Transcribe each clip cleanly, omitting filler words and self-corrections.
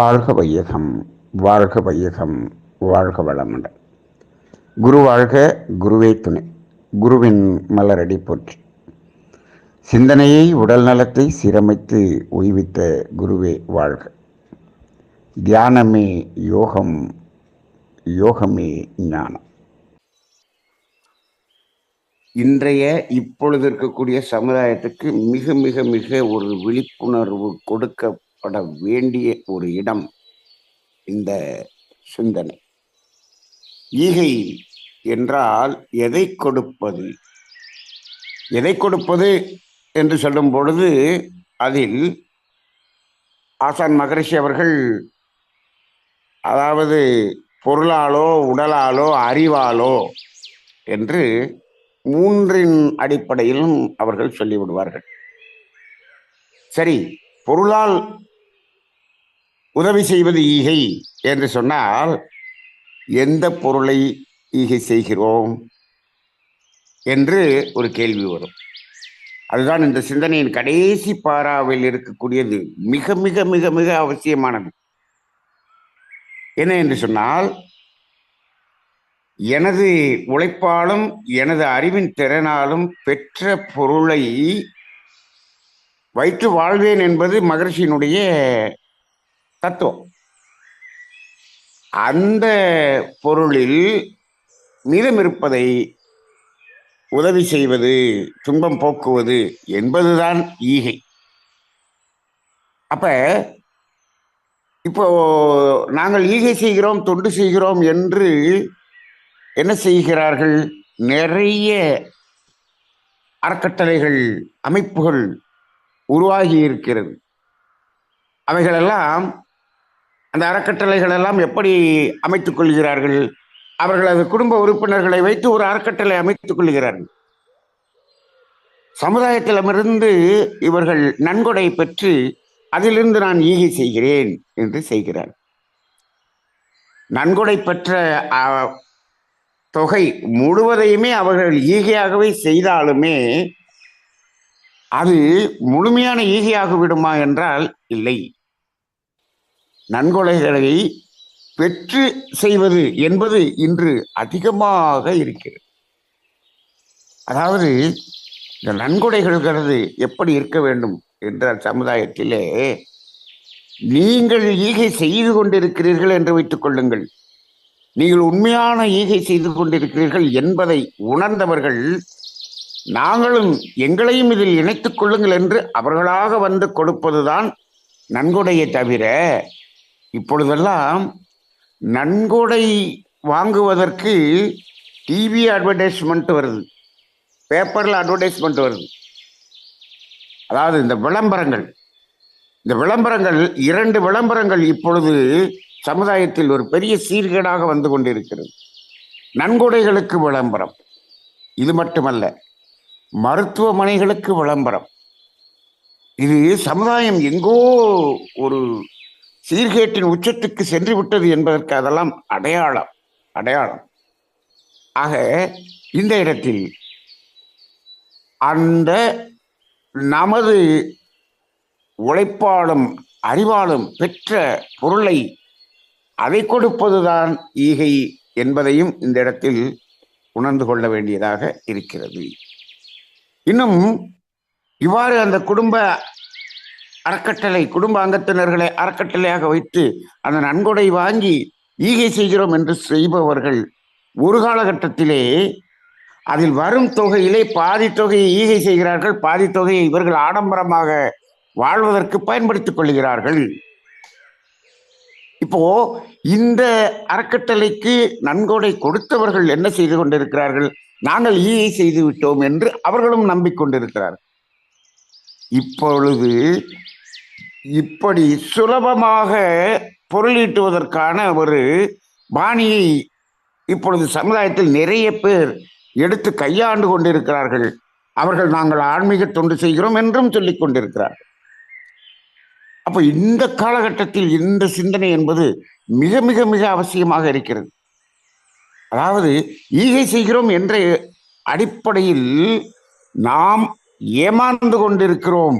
வாழ்க வையகம், வாழ்க வையகம், வாழ்க வளமுடன். குரு வாழ்க, குருவே துணை. குருவின் மலரடி போற்றி. சிந்தனையை உடல் நலத்தை சீரமைத்து உய்வித்த குருவே வாழ்க. தியானமே யோகம், யோகமே ஞானம். இன்றைய இப்பொழுது இருக்கக்கூடிய சமுதாயத்துக்கு மிக மிக மிக ஒரு விழிப்புணர்வு கொடுக்கப்பட வேண்டிய ஒரு இடம் இந்த சிந்தனை. ஈகை என்றால் எதை கொடுப்பது, எதை கொடுப்பது என்று சொல்லும் பொழுது அதில் ஆசான் மகரிஷி அவர்கள் அதாவது பொருளாலோ உடலாலோ அறிவாலோ என்று மூன்றின் அடிப்படையிலும் அவர்கள் சொல்லிவிடுவார்கள். சரி, பொருளால் உதவி செய்வது ஈகை என்று சொன்னால் எந்த பொருளை ஈகை செய்கிறோம் என்று ஒரு கேள்வி வரும். அதுதான் இந்த சிந்தனையின் கடைசி பாராவில் இருக்கக்கூடியது. மிக மிக மிக மிக அவசியமானது என்ன என்று சொன்னால், எனது உழைப்பாலும் எனது அறிவின் திறனாலும் பெற்ற பொருளை வைத்து வாழ்வேன் என்பது மகரிஷியினுடைய தத்துவம். அந்த பொருளில் மீதம் இருப்பதை உதவி செய்வது, துன்பம் போக்குவது என்பதுதான் ஈகை. அப்ப இப்போ நாங்கள் ஈகை செய்கிறோம், தொண்டு செய்கிறோம் என்று என்ன செய்கிறார்கள்? நிறைய அறக்கட்டளைகள், அமைப்புகள் உருவாகி இருக்கிறது. அவைகளெல்லாம், அந்த அறக்கட்டளைகள் எல்லாம் எப்படி அமைத்துக் கொள்கிறார்கள்? அவர்களது குடும்ப உறுப்பினர்களை வைத்து ஒரு அறக்கட்டளை அமைத்துக் கொள்கிறார்கள். சமுதாயத்திடமிருந்து இவர்கள் நன்கொடை பெற்று அதிலிருந்து நான் ஈகை செய்கிறேன் என்று செய்கிறார். நன்கொடை பெற்ற தொகை முழுவதையுமே அவர்கள் ஈகையாகவே செய்தாலுமே அது முழுமையான ஈகையாக விடுமா என்றால் இல்லை. நன்கொடைகளை பெற்று செய்வது என்பது இன்று அதிகமாக இருக்கிறது. அதாவது இந்த நன்கொடைகள்கிறது எப்படி இருக்க வேண்டும் என்றால், சமுதாயத்திலே நீங்கள் ஈகை செய்து கொண்டிருக்கிறீர்கள் என்று வைத்துக் கொள்ளுங்கள். நீங்கள் உண்மையான ஈகை செய்து கொண்டிருக்கிறீர்கள் என்பதை உணர்ந்தவர்கள், நாங்களும் எங்களையும் இதில் இணைத்துக் கொள்ளுங்கள் என்று அவர்களாக வந்து கொடுப்பதுதான் நன்கொடையை தவிர, இப்பொழுதெல்லாம் நன்கொடை வாங்குவதற்கு டிவி அட்வர்டைஸ்மெண்ட் வருது, பேப்பர்ல அட்வர்டைஸ்மெண்ட் வருது. அதாவது இந்த விளம்பரங்கள், இந்த விளம்பரங்கள், 2 விளம்பரங்கள் இப்பொழுது சமுதாயத்தில் ஒரு பெரிய சீர்கேடாக வந்து கொண்டிருக்கிறது. நன்கொடைகளுக்கு விளம்பரம், இது மட்டுமல்ல, மருத்துவமனைகளுக்கு விளம்பரம். இது சமுதாயம் எங்கோ ஒரு சீர்கேட்டின் உச்சத்துக்கு சென்று விட்டது என்பதற்கு அதெல்லாம் அடையாளம். ஆக இந்த இடத்தில் அந்த நமது உழைப்பாலும் அறிவாலும் பெற்ற பொருளை அதை கொடுப்பதுதான் ஈகை என்பதையும் இந்த இடத்தில் உணர்ந்து கொள்ள வேண்டியதாக இருக்கிறது. இன்னும் இவ்வாறு அந்த குடும்ப அறக்கட்டளை, குடும்ப அங்கத்தினர்களை அறக்கட்டளையாக வைத்து அந்த நன்கொடை வாங்கி ஈகை செய்கிறோம் என்று செய்பவர்கள் ஒரு காலகட்டத்திலே அதில் வரும் தொகையிலே பாதி தொகையை ஈகை செய்கிறார்கள், பாதி தொகையை இவர்கள் ஆடம்பரமாக வாழ்வதற்கு பயன்படுத்திக் கொள்கிறார்கள். இப்போ இந்த அறக்கட்டளைக்கு நன்கொடை கொடுத்தவர்கள் என்ன செய்து கொண்டிருக்கிறார்கள்? நாங்கள் ஈகை செய்து விட்டோம் என்று அவர்களும் நம்பிக்கொண்டிருக்கிறார்கள். இப்பொழுது இப்படி சுலபமாக பொருளீட்டுவதற்கான ஒரு பாணியை இப்பொழுது சமுதாயத்தில் நிறைய பேர் எடுத்து கையாண்டு கொண்டிருக்கிறார்கள். அவர்கள் நாங்கள் ஆன்மீக தொண்டு செய்கிறோம் என்றும் சொல்லிக் கொண்டிருக்கிறார்கள். அப்போ இந்த காலகட்டத்தில் இந்த சிந்தனை என்பது மிக மிக மிக அவசியமாக இருக்கிறது. அதாவது ஈகை செய்கிறோம் என்ற அடிப்படையில் நாம் ஏமாந்து கொண்டிருக்கிறோம்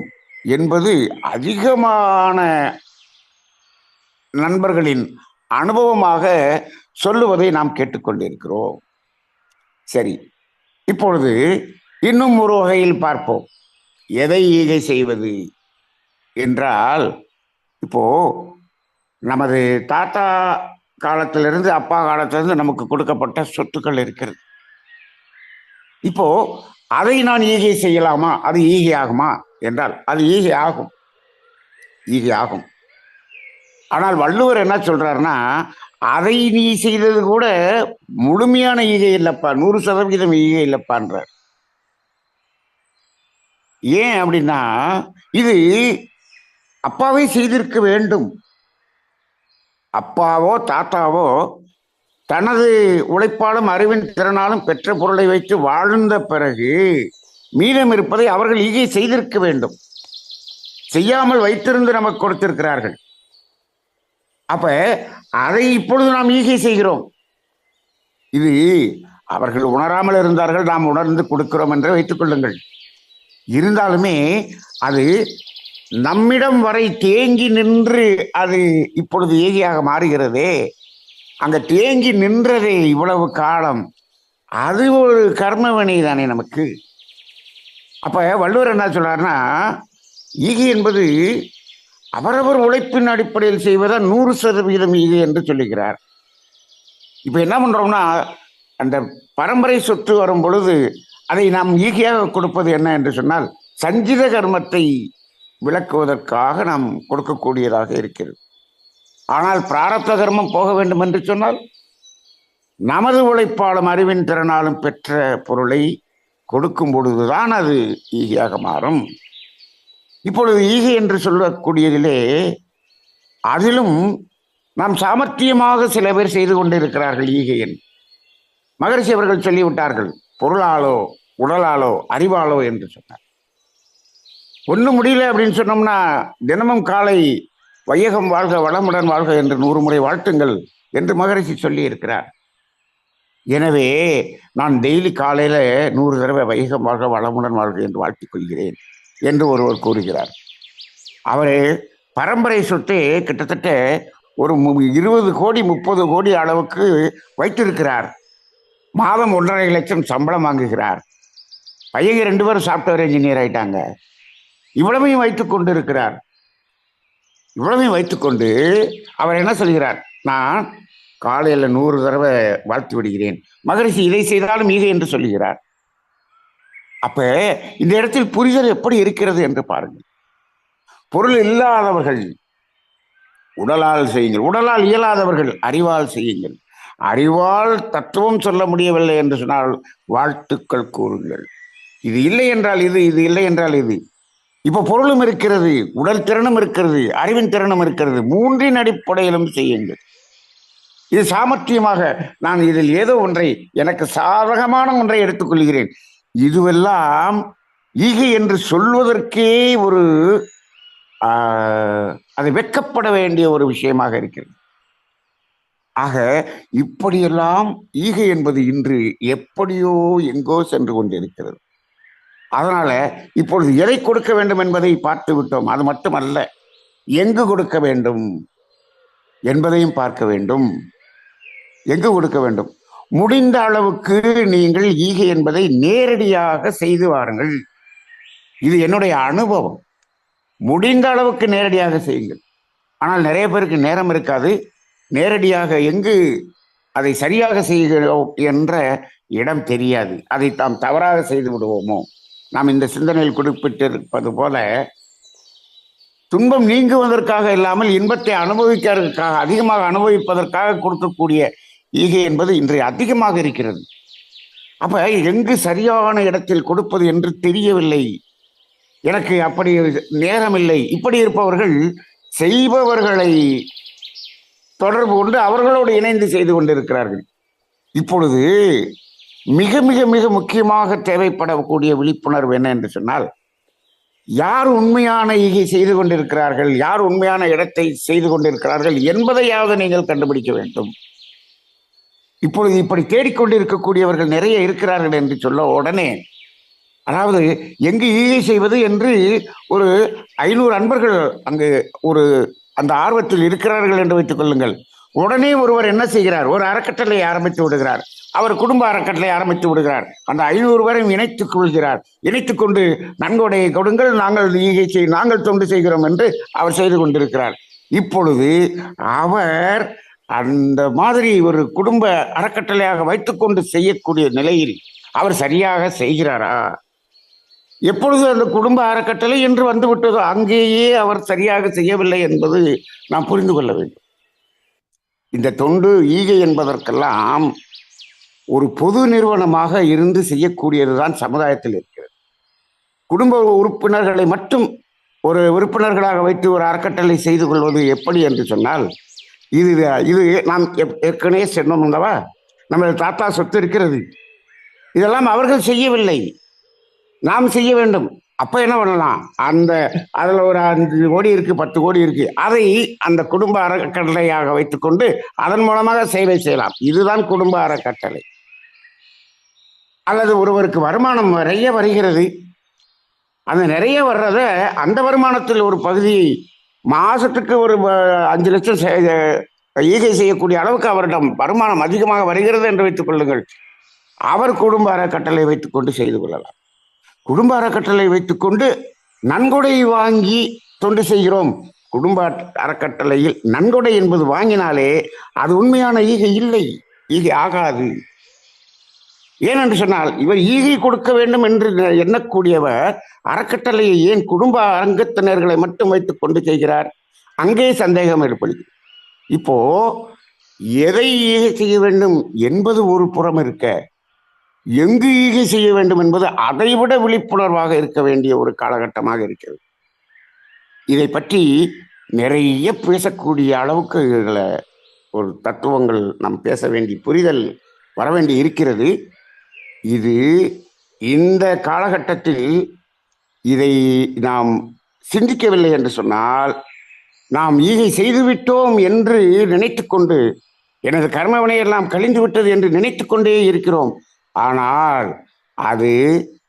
என்பது அதிகமான நண்பர்களின் அனுபவமாக சொல்லுவதை நாம் கேட்டுக்கொண்டிருக்கிறோம். சரி, இப்பொழுது இன்னும் ஒரு வகையில் பார்ப்போம். எதை ஈகை செய்வது என்றால், இப்போ நமது தாத்தா காலத்திலிருந்து அப்பா காலத்திலிருந்து நமக்கு கொடுக்கப்பட்ட சொத்துக்கள் இருக்கிறது. இப்போ அதை நான் ஈகை செய்யலாமா, அது ஈகை ஆகுமா என்றால் அது ஈகை ஆகும், ஈகை ஆகும். ஆனால் வள்ளுவர் என்ன சொல்றாருன்னா, அதை நீ செய்தது கூட முழுமையான ஈகை இல்லப்பா, 100% ஈகை இல்லப்பான்றார். ஏன் அப்படின்னா, இது அப்பாவே செய்திருக்க வேண்டும். அப்பாவோ தாத்தாவோ தனது உழைப்பாலும் அறிவின் திறனாலும் பெற்ற பொருளை வைத்து வாழ்ந்த பிறகு மீதம் இருப்பதை அவர்கள் ஈகை செய்திருக்க வேண்டும். செய்யாமல் வைத்திருந்து நமக்கு கொடுத்திருக்கிறார்கள். அப்ப அதை இப்பொழுது நாம் ஈகை செய்கிறோம். இது அவர்கள் உணராமல் இருந்தார்கள், நாம் உணர்ந்து கொடுக்கிறோம் என்று வைத்துக் கொள்ளுங்கள். இருந்தாலுமே அது நம்மிடம் வரை தேங்கி நின்று அது இப்பொழுது ஈகையாக மாறுகிறதே. அங்க தேங்கி நின்றதே இவ்வளவு காலம், அது ஒரு கர்மவினை தானே நமக்கு. அப்ப வள்ளுவர் என்ன சொல்றாருன்னா, ஈகை என்பது அவரவர் உழைப்பின் அடிப்படையில் செய்வதா 100% ஈகை என்று சொல்லுகிறார். இப்ப என்ன பண்றோம்னா, அந்த பரம்பரை சொத்து வரும் பொழுது அதை நாம் ஈகையாக கொடுப்பது என்ன என்று சொன்னால், சஞ்சித கர்மத்தை விளக்குவதற்காக நாம் கொடுக்கக்கூடியதாக இருக்கிறது. ஆனால் பிராரப்த கர்மம் போக வேண்டும் என்று சொன்னால், நமது உழைப்பாலும் அறிவின் திறனாலும் பெற்ற பொருளை கொடுக்கும் பொழுதுதான் அது ஈகையாக மாறும். இப்பொழுது ஈகை என்று சொல்லக்கூடியதிலே அதிலும் நாம் சாமர்த்தியமாக சில பேர் செய்து கொண்டிருக்கிறார்கள் ஈகையின். மகரிஷி அவர்கள் சொல்லிவிட்டார்கள், பொருளாலோ உடலாலோ அறிவாலோ என்று சொன்னார். ஒன்றும் முடியல அப்படின்னு சொன்னோம்னா, தினமும் காலை வையகம் வாழ்க வளமுடன் வாழ்க என்று 100 முறை வாழ்த்துங்கள் என்று மகரிஷி சொல்லி இருக்கிறார். எனவே நான் டெய்லி காலையில 100 தடவை வையகம் வாழ்க வளமுடன் வாழ்க என்று வாழ்த்திக் கொள்கிறேன் என்று ஒருவர் கூறுகிறார். அவர் பரம்பரை சொத்தை கிட்டத்தட்ட ஒரு 20 கோடி 30 கோடி அளவுக்கு வைத்திருக்கிறார். மாதம் 1.5 லட்சம் சம்பளம் வாங்குகிறார். பையங்க 2 பேரும் சாஃப்ட்வேர் இன்ஜினியர் ஆயிட்டாங்க. இவ்வளவையும் வைத்துக் கொண்டு இருக்கிறார். இவ்வளவையும் வைத்துக்கொண்டு அவர் என்ன சொல்கிறார், நான் காலையில் 100 தடவை வாழ்த்து விடுகிறேன். மகரிஷி இதை செய்தாலும் ஈகை என்று சொல்லுகிறார். அப்ப இந்த இடத்தில் புரிதல் எப்படி இருக்கிறது என்று பாருங்கள். பொருள் இல்லாதவர்கள் உடலால் செய்யுங்கள், உடலால் இயலாதவர்கள் அறிவால் செய்யுங்கள். அறிவால் தத்துவம் சொல்ல முடியவில்லை என்று சொன்னால் வாழ்த்துக்கள் கூறுங்கள். இது இல்லை என்றால் இது, இது இல்லை என்றால் இது. இப்போ பொருளும் இருக்கிறது, உடல் திறனும் இருக்கிறது, அறிவின் திறனும் இருக்கிறது. 3இன் அடிப்படையிலும் செய்யுங்கள். இது சாமர்த்தியமாக நான் இதில் ஏதோ ஒன்றை, எனக்கு சாதகமான ஒன்றை எடுத்துக்கொள்கிறேன். இதுவெல்லாம் ஈகை என்று சொல்வதற்கே ஒரு அது வெட்கப்பட வேண்டிய ஒரு விஷயமாக இருக்கிறது. ஆக இப்படியெல்லாம் ஈகை என்பது இன்று எப்படியோ எங்கோ சென்று கொண்டிருக்கிறது. அதனால இப்பொழுது எதை கொடுக்க வேண்டும் என்பதை பார்த்து விட்டோம். அது மட்டுமல்ல, எங்கு கொடுக்க வேண்டும் என்பதையும் பார்க்க வேண்டும். எங்கு கொடுக்க வேண்டும்? முடிந்த அளவுக்கு நீங்கள் ஈகை என்பதை நேரடியாக செய்து வாருங்கள். இது என்னுடைய அனுபவம். முடிந்த அளவுக்கு நேரடியாக செய்யுங்கள். ஆனால் நிறைய பேருக்கு நேரம் இருக்காது. நேரடியாக எங்கு அதை சரியாக செய்கிறோம் என்ற இடம் தெரியாது. அதை தாம் தவறாக செய்து விடுவோமோ. நாம் இந்த சிந்தனையில் குறிப்பிட்டிருப்பது போல, துன்பம் நீங்குவதற்காக இல்லாமல் இன்பத்தை அனுபவிக்கிறதுக்காக, அதிகமாக அனுபவிப்பதற்காக கொடுக்கக்கூடிய ஈகை என்பது இன்று அதிகமாக இருக்கிறது. அப்ப எங்கு சரியான இடத்தில் கொடுப்பது என்று தெரியவில்லை, எனக்கு அப்படி நேரம் இல்லை. இப்படி இருப்பவர்கள் செய்பவர்களை தொடர்பு கொண்டு அவர்களோடு இணைந்து செய்து கொண்டிருக்கிறார்கள். இப்பொழுது மிக மிக மிக முக்கியமாக தேவைப்படக்கூடிய விழிப்புணர்வு என்ன என்று சொன்னால், யார் உண்மையான ஈகை செய்து கொண்டிருக்கிறார்கள், யார் உண்மையான இடத்தை செய்து கொண்டிருக்கிறார்கள் என்பதையாவது நீங்கள் கண்டுபிடிக்க வேண்டும். இப்பொழுது இப்படி தேடிக்கொண்டிருக்கக்கூடியவர்கள் நிறைய இருக்கிறார்கள் என்று சொல்ல உடனே, அதாவது எங்கு ஈகை செய்வது என்று ஒரு 500 அன்பர்கள் அங்கு ஒரு அந்த ஆர்வத்தில் இருக்கிறார்கள் என்று வைத்துக் கொள்ளுங்கள். உடனே ஒருவர் என்ன செய்கிறார்? ஒரு அறக்கட்டளை ஆரம்பித்து விடுகிறார். அவர் குடும்ப அறக்கட்டளை ஆரம்பித்து விடுகிறார். அந்த 500 பேரையும் இணைத்துக் கொள்கிறார். இணைத்துக் கொண்டு நன்கொடையை கொடுங்கள், நாங்கள் ஈகை நாங்கள் தொண்டு செய்கிறோம் என்று அவர் செய்து கொண்டிருக்கிறார். இப்பொழுது அவர் அந்த மாதிரி ஒரு குடும்ப அறக்கட்டளையாக வைத்துக்கொண்டு செய்யக்கூடிய நிலையில் அவர் சரியாக செய்கிறாரா? எப்பொழுது அந்த குடும்ப அறக்கட்டளை என்று வந்துவிட்டதோ அங்கேயே அவர் சரியாக செய்யவில்லை என்பது நாம் புரிந்து கொள்ள வேண்டும். இந்த தொண்டு ஈகை என்பதற்கெல்லாம் ஒரு பொது நிறுவனமாக இருந்து செய்யக்கூடியதுதான் சமுதாயத்தில் இருக்கிறது. குடும்ப உறுப்பினர்களை மட்டும் ஒரு உறுப்பினர்களாக வைத்து ஒரு அறக்கட்டளை செய்து கொள்வது எப்படி என்று சொன்னால், இது இது நாம் ஏற்கனவே சொன்னோம் அல்லவா, நமது தாத்தா சொத்து இருக்கிறது, இதெல்லாம் அவர்கள் செய்யவில்லை, நாம் செய்ய வேண்டும். அப்ப என்ன பண்ணலாம்? அதுல ஒரு 5 கோடி இருக்கு, 10 கோடி இருக்கு, அதை அந்த குடும்ப அறக்கட்டளையாக வைத்துக்கொண்டு அதன் மூலமாக சேவை செய்யலாம். இதுதான் குடும்ப அறக்கட்டளை. அல்லது ஒருவருக்கு வருமானம் நிறைய வருகிறது, அந்த நிறைய வர்றத அந்த வருமானத்தில் ஒரு பகுதியை மாசத்துக்கு ஒரு 5 லட்சம் ஈகை செய்யக்கூடிய அளவுக்கு அவரிடம் வருமானம் அதிகமாக வருகிறது என்று வைத்துக் கொள்ளுங்கள். அவர் குடும்ப அறக்கட்டளை வைத்துக்கொண்டு செய்து கொள்ளலாம். குடும்ப அறக்கட்டளை வைத்துக்கொண்டு நன்கொடை வாங்கி தொண்டு செய்கிறோம். குடும்ப அறக்கட்டளையில் நன்கொடை என்பது வாங்கினாலே அது உண்மையான ஈகை இல்லை, ஈகை ஆகாது. ஏனென்று சொன்னால், இவர் ஈகை கொடுக்க வேண்டும் என்று எண்ணக்கூடியவர் அறக்கட்டளையை ஏன் குடும்ப அங்கத்தினர்களை மட்டும் வைத்துக் கொண்டு செய்கிறார்? அங்கே சந்தேகம் ஏற்படுகிறது. இப்போ எதை ஈகை செய்ய வேண்டும் என்பது ஒரு புறம் இருக்க, எங்கு ஈகை செய்ய வேண்டும் என்பது அதைவிட விழிப்புணர்வாக இருக்க வேண்டிய ஒரு காலகட்டமாக இருக்கிறது. இதை பற்றி நிறைய பேசக்கூடிய அளவுக்கு இதில் ஒரு தத்துவங்கள் நாம் பேச வேண்டிய புரிதல் வர வேண்டி இருக்கிறது. இது இந்த காலகட்டத்தில் இதை நாம் சிந்திக்கவில்லை என்று சொன்னால், நாம் ஈகை செய்துவிட்டோம் என்று நினைத்து கொண்டு எனது கர்மவினையெல்லாம் கழிந்து விட்டது என்று நினைத்து கொண்டே இருக்கிறோம். ஆனால் அது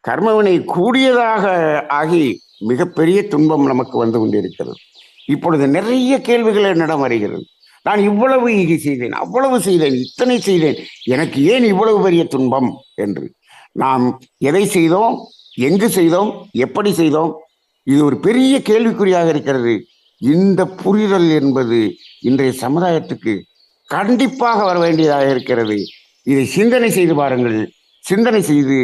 கர்மவினை கூடியதாக ஆகி மிகப்பெரிய துன்பம் நமக்கு வந்து கொண்டிருக்கிறது. இப்பொழுது நிறைய கேள்விகள் என்னிடம் வருகிறது. நான் இவ்வளவு ஈகை செய்தேன், அவ்வளவு செய்தேன், இத்தனை செய்தேன், எனக்கு ஏன் இவ்வளவு பெரிய துன்பம் என்று. நாம் எதை செய்தோம், எங்கு செய்தோம், எப்படி செய்தோம், இது ஒரு பெரிய கேள்விக்குறியாக இருக்கிறது. இந்த புரிதல் என்பது இன்றைய சமுதாயத்துக்கு கண்டிப்பாக வர வேண்டியதாக இருக்கிறது. இதை சிந்தனை செய்து பாருங்கள். சிந்தனை செய்து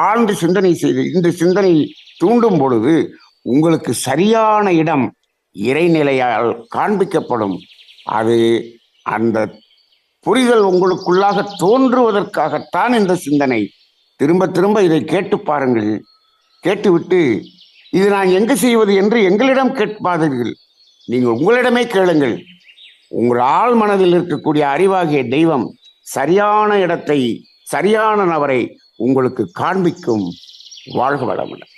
ஆழ்ந்து சிந்தனை செய்து இந்த சிந்தனை தூண்டும் பொழுது உங்களுக்கு சரியான இடம் இறைநிலையால் காண்பிக்கப்படும். அது அந்த புரிதல் உங்களுக்குள்ளாக தோன்றுவதற்காகத்தான் இந்த சிந்தனை. திரும்ப திரும்ப இதை கேட்டு பாருங்கள். கேட்டுவிட்டு இது நான் எங்கு செய்வது என்று எங்களிடம் கேட்பாதீர்கள். நீங்கள் உங்களிடமே கேளுங்கள். உங்கள் ஆழ் மனதில் இருக்கக்கூடிய அறிவாகிய தெய்வம் சரியான இடத்தை, சரியான நபரை உங்களுக்கு காண்பிக்கும். வாழ்க வளமுடன்.